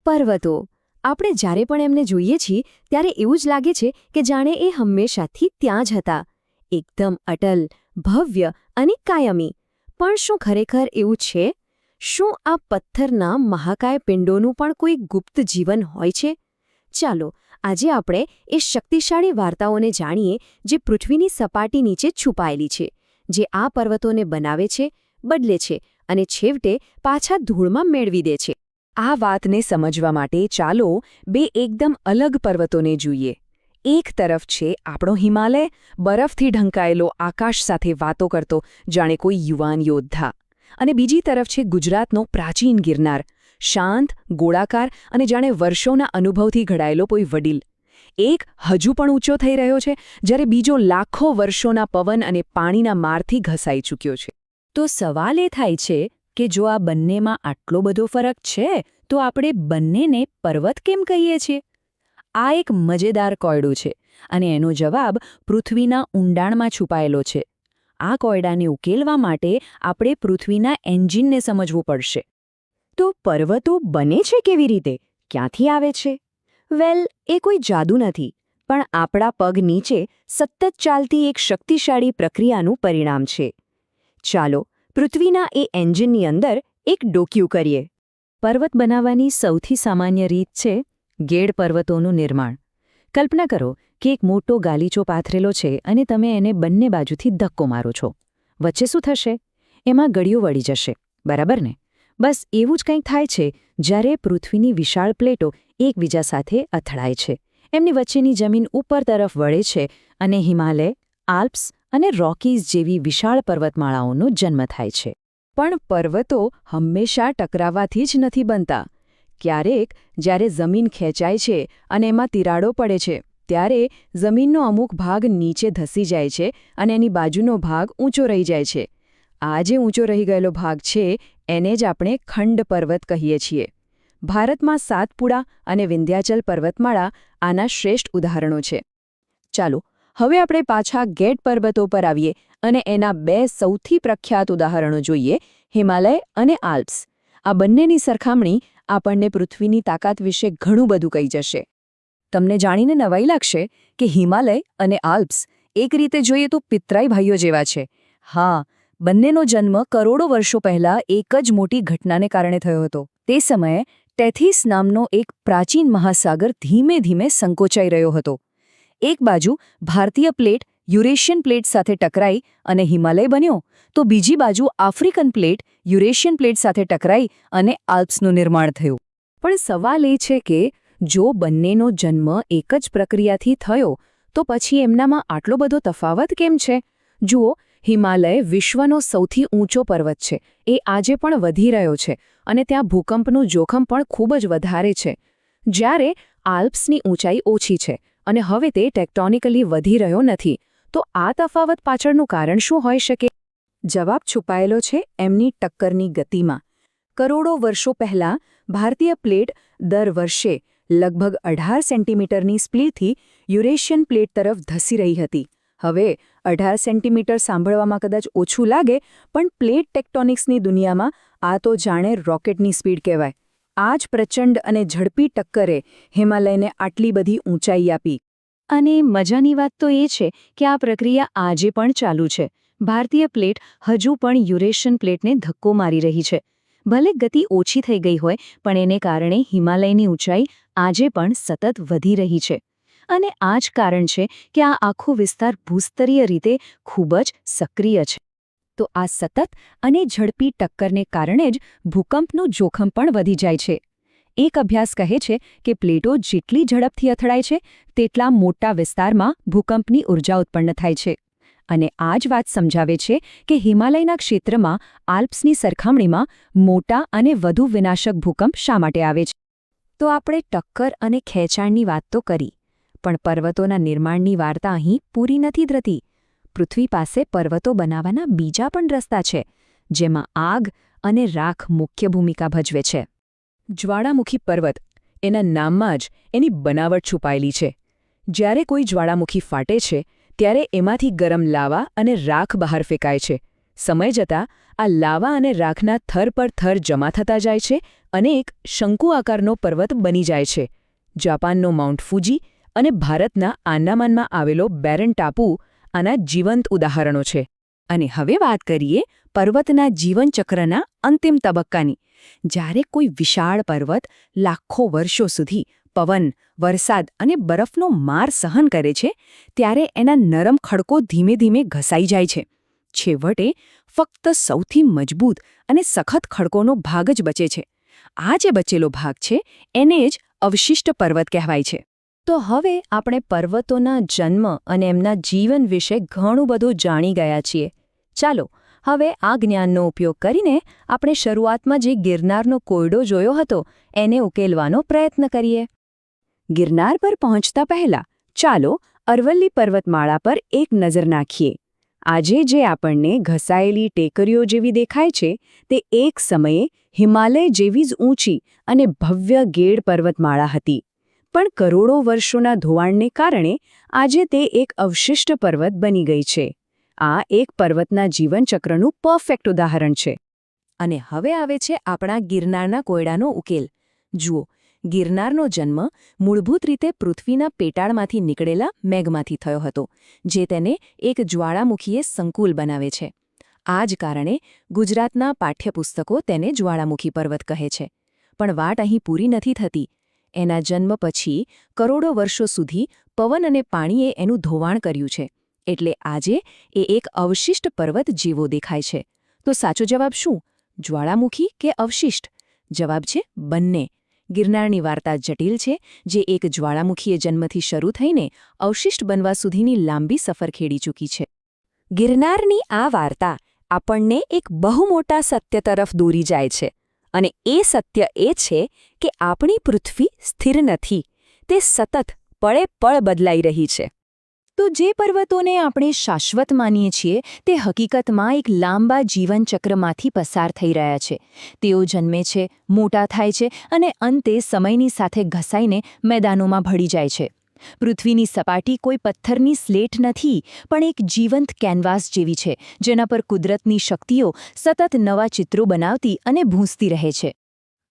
પર્વતો. આપણે જ્યારે પણ એમને જોઈએ છીએ ત્યારે એવું જ લાગે છે કે જાણે એ હંમેશાથી ત્યાં જ હતા, એકદમ અટલ, ભવ્ય અને કાયમી. પણ શું ખરેખર એવું છે? શું આ પથ્થરના મહાકાય પિંડોનું પણ કોઈ ગુપ્ત જીવન હોય છે? ચાલો આજે આપણે એ શક્તિશાળી વાર્તાઓને જાણીએ જે પૃથ્વીની સપાટી નીચે છુપાયેલી છે, જે આ પર્વતોને બનાવે છે, બદલે છે અને છેવટે પાછા ધૂળમાં મેળવી દે છે. આ વાતને સમજવા માટે ચાલો બે એકદમ અલગ પર્વતોને જોઈએ. એક તરફ છે આપણો હિમાલય, બરફથી ઢંકાયેલો, આકાશ સાથે વાતો કરતો જાણે કોઈ યુવાન યોદ્ધા. અને બીજી તરફ છે ગુજરાતનો પ્રાચીન ગિરનાર, શાંત, ગોળાકાર અને જાણે વર્ષોના અનુભવથી ઘડાયેલો કોઈ વડીલ. એક હજુ પણ ઊંચો થઈ રહ્યો છે, જ્યારે બીજો લાખો વર્ષોના પવન અને પાણીના મારથી ઘસાઈ ચૂક્યો છે. તો સવાલ એ થાય છે કે જો આ બંનેમાં આટલો બધો ફરક છે, તો આપણે બંનેને પર્વત કેમ કહીએ છીએ? આ એક મજેદાર કોયડું છે અને એનો જવાબ પૃથ્વીના ઊંડાણમાં છુપાયેલો છે. આ કોયડાને ઉકેલવા માટે આપણે પૃથ્વીના એન્જિનને સમજવું પડશે. તો પર્વતો બને છે કેવી રીતે? ક્યાંથી આવે છે? વેલ, એ કોઈ જાદુ નથી, પણ આપણા પગ નીચે સતત ચાલતી એક શક્તિશાળી પ્રક્રિયાનું પરિણામ છે. ચાલો પૃથ્વીના એ એન્જિનની અંદર એક ડોકિયું કરીએ. પર્વત બનાવવાની સૌથી સામાન્ય રીત છે ગેડ પર્વતોનું નિર્માણ. કલ્પના કરો કે એક મોટો ગાલીચો પાથરેલો છે અને તમે એને બંને બાજુથી ધક્કો મારો છો. વચ્ચે શું થશે? એમાં ગળીઓ વળી જશે, બરાબર ને? બસ એવું જ કંઈક થાય છે જ્યારે પૃથ્વીની વિશાળ પ્લેટો એકબીજા સાથે અથડાય છે. એમની વચ્ચેની જમીન ઉપર તરફ વળે છે અને હિમાલય, આલ્પ્સ અને રોકીઝ જેવી વિશાળ પર્વતમાળાઓનો જન્મ થાય છે. પણ પર્વતો હંમેશા ટકરાવાથી જ નથી બનતા. ક્યારેક જ્યારે જમીન ખેંચાય છે અને એમાં તિરાડો પડે છે, ત્યારે જમીનનો અમુક ભાગ નીચે ધસી જાય છે અને એની બાજુનો ભાગ ઊંચો રહી જાય છે. આ જે ઊંચો રહી ગયેલો ભાગ છે એને જ આપણે ખંડ પર્વત કહીએ છીએ. ભારતમાં સાતપુડા અને વિંધ્યાચલ પર્વતમાળા આના શ્રેષ્ઠ ઉદાહરણો છે. ચાલો હવે આપણે પાછા ગેડ પર્વતો પર આવીએ અને એના બે સૌથી પ્રખ્યાત ઉદાહરણો જોઈએ, હિમાલય અને આલ્પ્સ. આ બંનેની સરખામણી આપણને પૃથ્વીની તાકાત વિશે ઘણું બધું કહી જશે. તમને જાણીને નવાઈ લાગશે કે હિમાલય અને આલ્પ્સ એક રીતે જોઈએ તો પિતરાઈ ભાઈઓ જેવા છે. હા, બંનેનો જન્મ કરોડો વર્ષો પહેલાં એક જ મોટી ઘટનાને કારણે થયો હતો. તે સમયે ટેથીસ નામનો એક પ્રાચીન મહાસાગર ધીમે ધીમે સંકોચાઈ રહ્યો હતો. એક બાજુ ભારતીય પ્લેટ યુરેશિયન પ્લેટ સાથે ટકરાઈ અને હિમાલય બન્યો, તો બીજી બાજુ આફ્રિકન પ્લેટ યુરેશિયન પ્લેટ સાથે ટકરાઈ અને આલ્પ્સનું નિર્માણ થયું. પણ સવાલ એ છે કે જો બંનેનો જન્મ એક જ પ્રક્રિયાથી થયો, તો પછી એમનામાં આટલો બધો તફાવત કેમ છે? જુઓ, હિમાલય વિશ્વનો સૌથી ઊંચો પર્વત છે. એ આજે પણ વધી રહ્યો છે અને ત્યાં ભૂકંપનું જોખમ પણ ખૂબ જ વધારે છે. જ્યારે આલ્પ્સની ઊંચાઈ ઓછી છે અને હવે તે ટેક્ટોનિકલી વધી રહ્યો નથી. તો આ તફાવત પાછળનું કારણ શું હોઈ શકે? જવાબ છુપાયેલો છે એમની ટક્કરની ગતિમાં. કરોડો વર્ષો પહેલાં ભારતીય પ્લેટ દર વર્ષે લગભગ 18 સેન્ટીમીટરની સ્પીડથી યુરેશિયન પ્લેટ તરફ ધસી રહી હતી. હવે 18 સેન્ટીમીટર સાંભળવામાં કદાચ ઓછું લાગે, પણ પ્લેટ ટેક્ટોનિક્સની દુનિયામાં આ તો જાણે રોકેટની સ્પીડ કહેવાય. આ જ પ્રચંડ અને ઝડપી ટક્કરે હિમાલયને આટલી બધી ઊંચાઈ આપી. અને મજાની વાત તો એ છે કે આ પ્રક્રિયા આજે પણ ચાલુ છે. ભારતીય પ્લેટ હજુ પણ યુરેશિયન પ્લેટને ધક્કો મારી રહી છે. ભલે ગતિ ઓછી થઈ ગઈ હોય, પણ એને કારણે હિમાલયની ઊંચાઈ આજે પણ સતત વધી રહી છે. અને આ જ કારણ છે કે આ આખો વિસ્તાર ભૂસ્તરીય રીતે ખૂબ જ સક્રિય છે. તો આ સતત અને ઝડપી ટક્કરને કારણે જ ભૂકંપનું જોખમ પણ વધી જાય છે. એક અભ્યાસ કહે છે કે પ્લેટો જેટલી ઝડપથી અથડાય છે, તેટલા મોટા વિસ્તારમાં ભૂકંપની ઉર્જા ઉત્પન્ન થાય છે. અને આ જ વાત સમજાવે છે કે હિમાલયના ક્ષેત્રમાં આલ્પ્સની સરખામણીમાં મોટા અને વધુ વિનાશક ભૂકંપ શા માટે આવે છે. તો આપણે ટક્કર અને ખેંચાણની વાત તો કરી, પણ પર્વતોના નિર્માણની વાર્તા અહીં પૂરી નથી થતી. પૃથ્વી પાસે પર્વતો બનાવવાના બીજા પણ રસ્તા છે, જેમાં આગ અને રાખ મુખ્ય ભૂમિકા ભજવે છે. જ્વાળામુખી પર્વત, એના નામમાં જ એની બનાવટ છુપાયેલી છે. જ્યારે કોઈ જ્વાળામુખી ફાટે છે, ત્યારે એમાંથી ગરમ લાવા અને રાખ બહાર ફેંકાય છે. સમય જતાં આ લાવા અને રાખના થર પર થર જમા થતા જાય છે અને એક શંકુ આકારનો પર્વત બની જાય છે. જાપાનનો માઉન્ટ ફુજી અને ભારતના આંદામાનમાં આવેલો બેરન ટાપુ આના જીવંત ઉદાહરણો છે. અને હવે વાત કરીએ પર્વતના જીવનચક્રના અંતિમ તબક્કાની. જ્યારે કોઈ વિશાળ પર્વત લાખો વર્ષો સુધી પવન, વરસાદ અને બરફનો માર સહન કરે છે, ત્યારે એના નરમ ખડકો ધીમે ધીમે ઘસાઈ જાય છે. છેવટે ફક્ત સૌથી મજબૂત અને સખત ખડકોનો ભાગ જ બચે છે. આ જે બચેલો ભાગ છે એને જ અવશિષ્ટ પર્વત કહેવાય છે. તો હવે આપણે પર્વતોના જન્મ અને એમના જીવન વિશે ઘણું બધું જાણી ગયા છીએ. ચાલો હવે આ જ્ઞાનનો ઉપયોગ કરીને આપણે શરૂઆતમાં જે ગિરનારનો કોયડો જોયો હતો એને ઉકેલવાનો પ્રયત્ન કરીએ. ગિરનાર પર પહોંચતા પહેલા ચાલો અરવલ્લી પર્વતમાળા પર એક નજર નાખીએ. આજે જે આપણને ઘસાયેલી ટેકરીઓ જેવી દેખાય છે તે એક સમયે હિમાલય જેવી જ ઊંચી અને ભવ્ય ગેડ પર્વતમાળા હતી. પણ કરોડો વર્ષોના ધોવાણને કારણે આજે તે એક અવશિષ્ટ પર્વત બની ગઈ છે. આ એક પર્વતના જીવનચક્રનું પરફેક્ટ ઉદાહરણ છે. અને હવે આવે છે આપણા ગિરનારના કોયડાનો ઉકેલ. જુઓ, ગિરનારનો જન્મ મૂળભૂત રીતે પૃથ્વીના પેટાળમાંથી નીકળેલા મેઘમાંથી થયો હતો, જે તેને એક જ્વાળામુખીએ સંકુલ બનાવે છે. આ જ કારણે ગુજરાતના પાઠ્યપુસ્તકો તેને જ્વાળામુખી પર્વત કહે છે. પણ વાત અહીં પૂરી નથી થતી. એના જન્મ પછી કરોડો વર્ષો સુધી પવન અને પાણીએ એનું ધોવાણ કર્યું છે. એટલે આજે એ એક અવશિષ્ટ પર્વત જેવો દેખાય છે. તો સાચો જવાબ શું? જ્વાળામુખી કે અવશિષ્ટ? જવાબ છે બંને. ગિરનારની વાર્તા જટિલ છે, જે એક જ્વાળામુખીએ જન્મથી શરૂ થઈને અવશિષ્ટ બનવા સુધીની લાંબી સફર ખેડી ચૂકી છે. ગિરનારની આ વાર્તા આપણને એક બહુ મોટા સત્ય તરફ દોરી જાય છે. અને એ સત્ય એ છે કે આપણી પૃથ્વી સ્થિર નથી. તે સતત પળે પળ બદલાઈ રહી છે. તો જે પર્વતોને આપણે શાશ્વત માનીએ છીએ તે હકીકતમાં એક લાંબા જીવનચક્રમાંથી પસાર થઈ રહ્યા છે. તેઓ જન્મે છે, મોટા થાય છે અને અંતે સમયની સાથે ઘસાઈને મેદાનોમાં ભળી જાય છે. પૃથ્વીની સપાટી કોઈ પથ્થરની સ્લેટ નથી, પણ એક જીવંત કેનવાસ જેવી છે, જેના પર કુદરતની શક્તિઓ સતત નવા ચિત્રો બનાવતી અને ભૂંસતી રહે છે.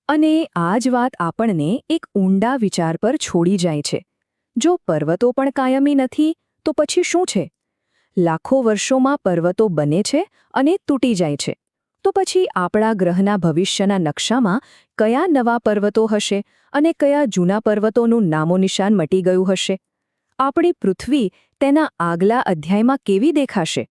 અને આ જ વાત આપણને એક ઊંડા વિચાર પર છોડી જાય છે. જો પર્વતો પણ કાયમી નથી, તો પછી શું છે? લાખો વર્ષોમાં પર્વતો બને છે અને તૂટી જાય છે. તો પછી આપણા ગ્રહના ભવિષ્યના નકશામાં કયા નવા પર્વતો હશે અને કયા જૂના પર્વતોનું નામોનિશાન મટી ગયું હશે? આપણી પૃથ્વી તેના આગલા અધ્યાયમાં કેવી દેખાશે?